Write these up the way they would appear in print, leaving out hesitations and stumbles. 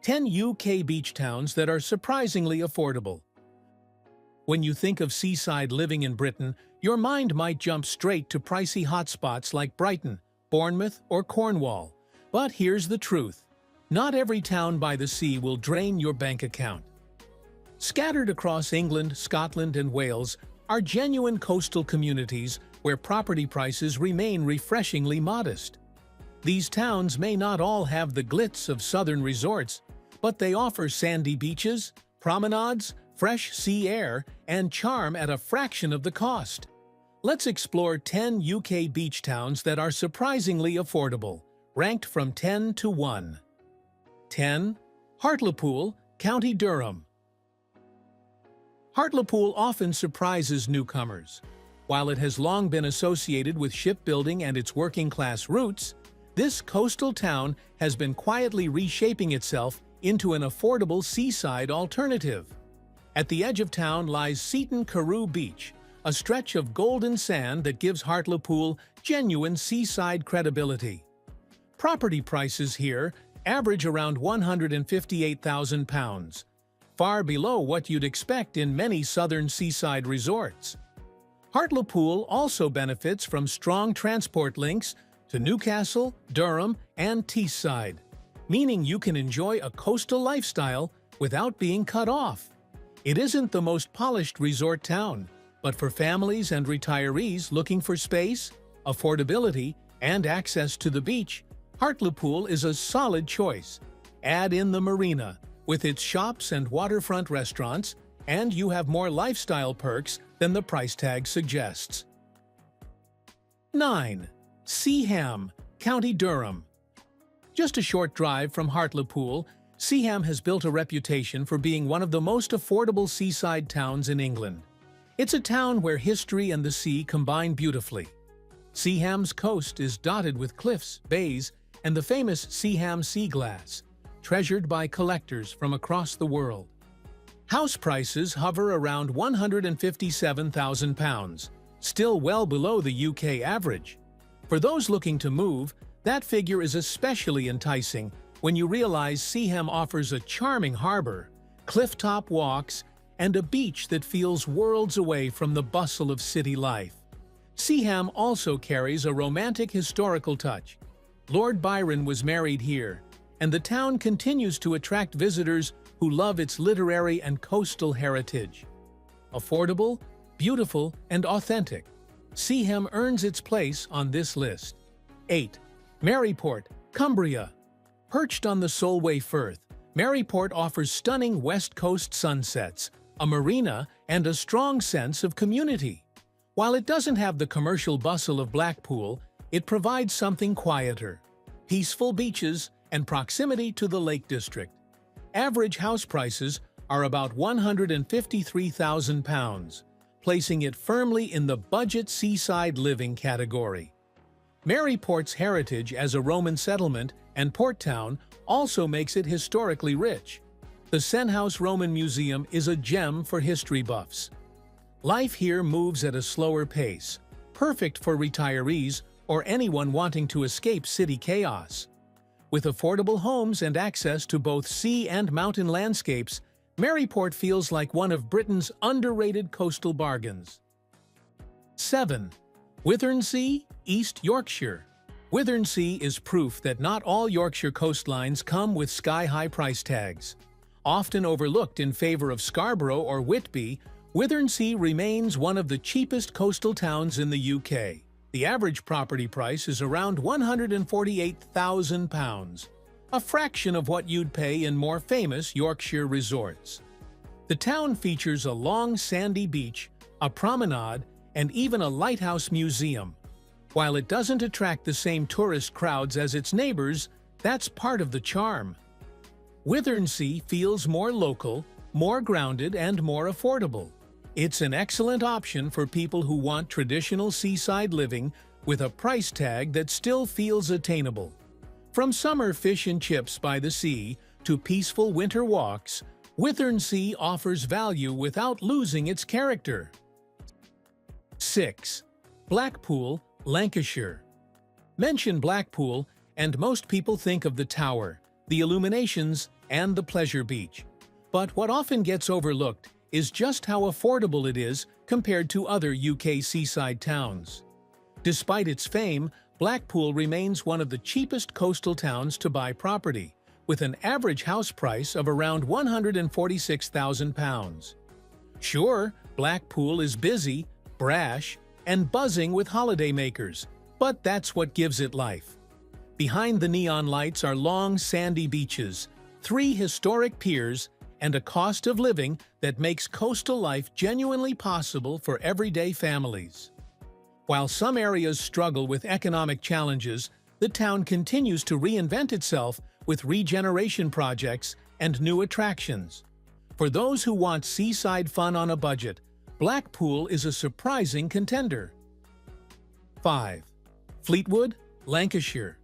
10 UK beach towns that are surprisingly affordable. When you think of seaside living in Britain, your mind might jump straight to pricey hotspots like Brighton, Bournemouth, or Cornwall. But here's the truth. Not every town by the sea will drain your bank account. Scattered across England, Scotland, and Wales are genuine coastal communities where property prices remain refreshingly modest. These towns may not all have the glitz of southern resorts, but they offer sandy beaches, promenades, fresh sea air, and charm at a fraction of the cost. Let's explore 10 UK beach towns that are surprisingly affordable, ranked from 10 to 1. 10. Hartlepool, County Durham. Hartlepool often surprises newcomers. While it has long been associated with shipbuilding and its working-class roots, this coastal town has been quietly reshaping itself into an affordable seaside alternative. At the edge of town lies Seaton Carew Beach, a stretch of golden sand that gives Hartlepool genuine seaside credibility. Property prices here average around £158,000, far below what you'd expect in many southern seaside resorts. Hartlepool also benefits from strong transport links to Newcastle, Durham, and Teesside, meaning you can enjoy a coastal lifestyle without being cut off. It isn't the most polished resort town, but for families and retirees looking for space, affordability, and access to the beach, Hartlepool is a solid choice. Add in the marina, with its shops and waterfront restaurants, and you have more lifestyle perks than the price tag suggests. 9. Seaham, County Durham. Just a short drive from Hartlepool, Seaham has built a reputation for being one of the most affordable seaside towns in England. It's a town where history and the sea combine beautifully. Seaham's coast is dotted with cliffs, bays, and the famous Seaham sea glass, treasured by collectors from across the world. House prices hover around £157,000, still well below the UK average. For those looking to move, that figure is especially enticing when you realize Seaham offers a charming harbor, cliff-top walks, and a beach that feels worlds away from the bustle of city life. Seaham also carries a romantic historical touch. Lord Byron was married here, and the town continues to attract visitors who love its literary and coastal heritage. Affordable, beautiful, and authentic, Seaham earns its place on this list. 8. Maryport, Cumbria. Perched on the Solway Firth, Maryport offers stunning West Coast sunsets, a marina, and a strong sense of community. While it doesn't have the commercial bustle of Blackpool, it provides something quieter, peaceful beaches, and proximity to the Lake District. Average house prices are about £153,000, placing it firmly in the budget seaside living category. Maryport's heritage as a Roman settlement and port town also makes it historically rich. The Senhouse Roman Museum is a gem for history buffs. Life here moves at a slower pace, perfect for retirees or anyone wanting to escape city chaos. With affordable homes and access to both sea and mountain landscapes, Maryport feels like one of Britain's underrated coastal bargains. 7. Withernsea, East Yorkshire. Withernsea is proof that not all Yorkshire coastlines come with sky-high price tags. Often overlooked in favor of Scarborough or Whitby, Withernsea remains one of the cheapest coastal towns in the UK. The average property price is around £148,000, a fraction of what you'd pay in more famous Yorkshire resorts. The town features a long sandy beach, a promenade, and even a lighthouse museum. While it doesn't attract the same tourist crowds as its neighbors, that's part of the charm. Withernsea feels more local, more grounded, and more affordable. It's an excellent option for people who want traditional seaside living with a price tag that still feels attainable. From summer fish and chips by the sea to peaceful winter walks, Withernsea offers value without losing its character. 6. Blackpool, Lancashire. Mention Blackpool, and most people think of the Tower, the illuminations, and the pleasure beach. But what often gets overlooked is just how affordable it is compared to other UK seaside towns. Despite its fame, Blackpool remains one of the cheapest coastal towns to buy property, with an average house price of around £146,000. Sure, Blackpool is busy, brash, and buzzing with holidaymakers, but that's what gives it life. Behind the neon lights are long, sandy beaches, 3 historic piers, and a cost of living that makes coastal life genuinely possible for everyday families. While some areas struggle with economic challenges, the town continues to reinvent itself with regeneration projects and new attractions. For those who want seaside fun on a budget, Blackpool is a surprising contender. 5. Fleetwood, Lancashire.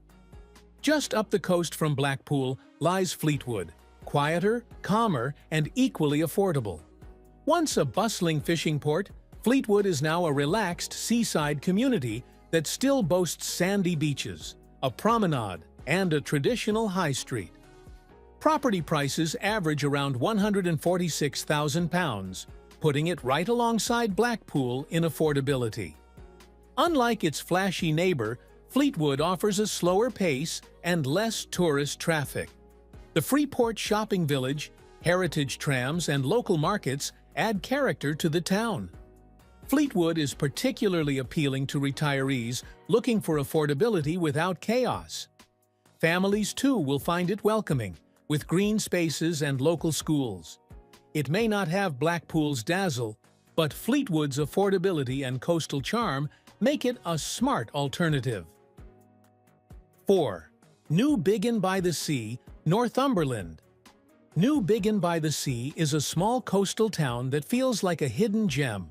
Just up the coast from Blackpool lies Fleetwood, quieter, calmer, and equally affordable. Once a bustling fishing port, Fleetwood is now a relaxed seaside community that still boasts sandy beaches, a promenade, and a traditional high street. Property prices average around £146,000, putting it right alongside Blackpool in affordability. Unlike its flashy neighbor, Fleetwood offers a slower pace and less tourist traffic. The Freeport shopping village, heritage trams, and local markets add character to the town. Fleetwood is particularly appealing to retirees looking for affordability without chaos. Families, too, will find it welcoming, with green spaces and local schools. It may not have Blackpool's dazzle, but Fleetwood's affordability and coastal charm make it a smart alternative. 4. Newbiggin-by-the-Sea, Northumberland. Newbiggin-by-the-Sea is a small coastal town that feels like a hidden gem.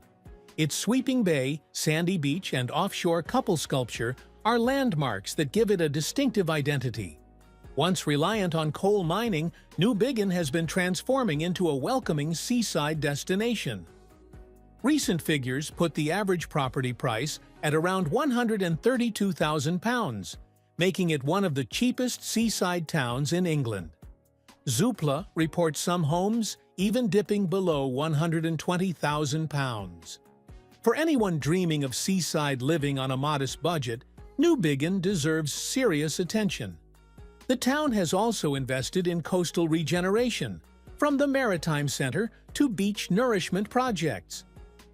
Its sweeping bay, sandy beach, and offshore couple sculpture are landmarks that give it a distinctive identity. Once reliant on coal mining, Newbiggin has been transforming into a welcoming seaside destination. Recent figures put the average property price at around £132,000, making it one of the cheapest seaside towns in England. Zoopla reports some homes even dipping below £120,000. For anyone dreaming of seaside living on a modest budget, Newbiggin deserves serious attention. The town has also invested in coastal regeneration, from the Maritime Center to beach nourishment projects.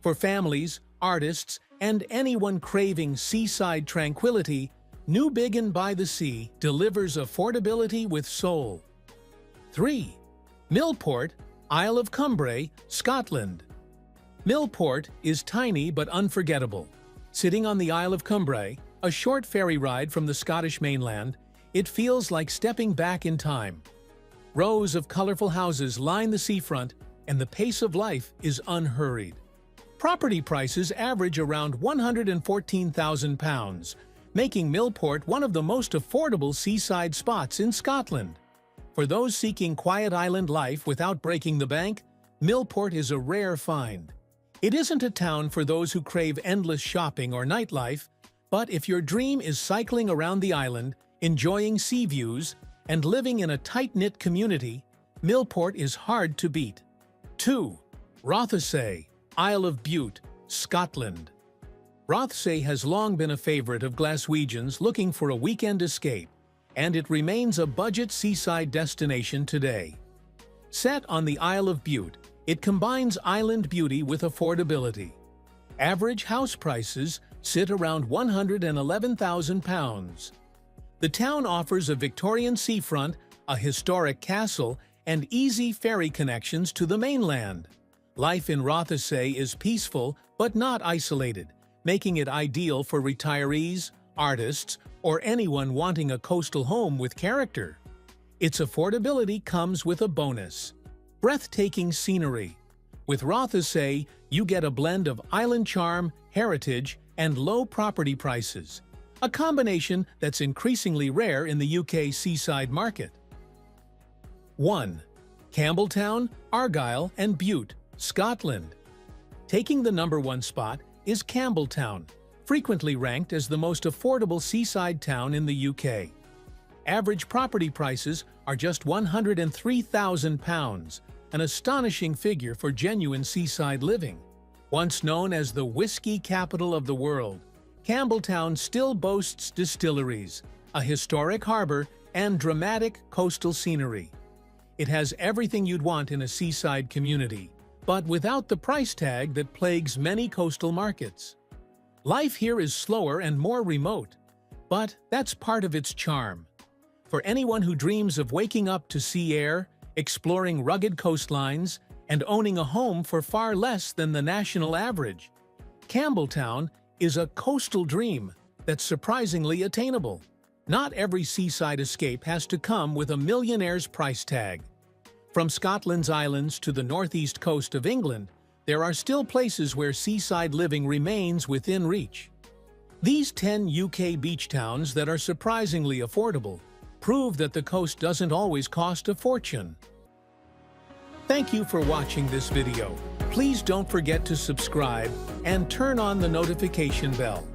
For families, artists, and anyone craving seaside tranquility, Newbiggin-by-the-Sea delivers affordability with soul. 3. Millport, Isle of Cumbrae, Scotland. Millport is tiny but unforgettable. Sitting on the Isle of Cumbrae, a short ferry ride from the Scottish mainland, it feels like stepping back in time. Rows of colorful houses line the seafront, and the pace of life is unhurried. Property prices average around £114,000, making Millport one of the most affordable seaside spots in Scotland. For those seeking quiet island life without breaking the bank, Millport is a rare find. It isn't a town for those who crave endless shopping or nightlife, but if your dream is cycling around the island, enjoying sea views, and living in a tight-knit community, Millport is hard to beat. 2. Rothesay, Isle of Bute, Scotland. Rothesay has long been a favorite of Glaswegians looking for a weekend escape, and it remains a budget seaside destination today. Set on the Isle of Bute, it combines island beauty with affordability. Average house prices sit around £111,000. The town offers a Victorian seafront, a historic castle, and easy ferry connections to the mainland. Life in Rothesay is peaceful but not isolated, making it ideal for retirees, artists, or anyone wanting a coastal home with character. Its affordability comes with a bonus: breathtaking scenery. With Rothesay, you get a blend of island charm, heritage, and low property prices, a combination that's increasingly rare in the UK seaside market. 1. Campbelltown, Argyll and Bute, Scotland. Taking the #1 spot is Campbelltown, frequently ranked as the most affordable seaside town in the UK. Average property prices are just £103,000, an astonishing figure for genuine seaside living. Once known as the whiskey capital of the world, Campbelltown still boasts distilleries, a historic harbor, and dramatic coastal scenery. It has everything you'd want in a seaside community, but without the price tag that plagues many coastal markets. Life here is slower and more remote, but that's part of its charm. For anyone who dreams of waking up to sea air, exploring rugged coastlines, and owning a home for far less than the national average, Campbelltown is a coastal dream that's surprisingly attainable. Not every seaside escape has to come with a millionaire's price tag. From Scotland's islands to the northeast coast of England, there are still places where seaside living remains within reach. These 10 UK beach towns that are surprisingly affordable prove that the coast doesn't always cost a fortune. Thank you for watching this video. Please don't forget to subscribe and turn on the notification bell.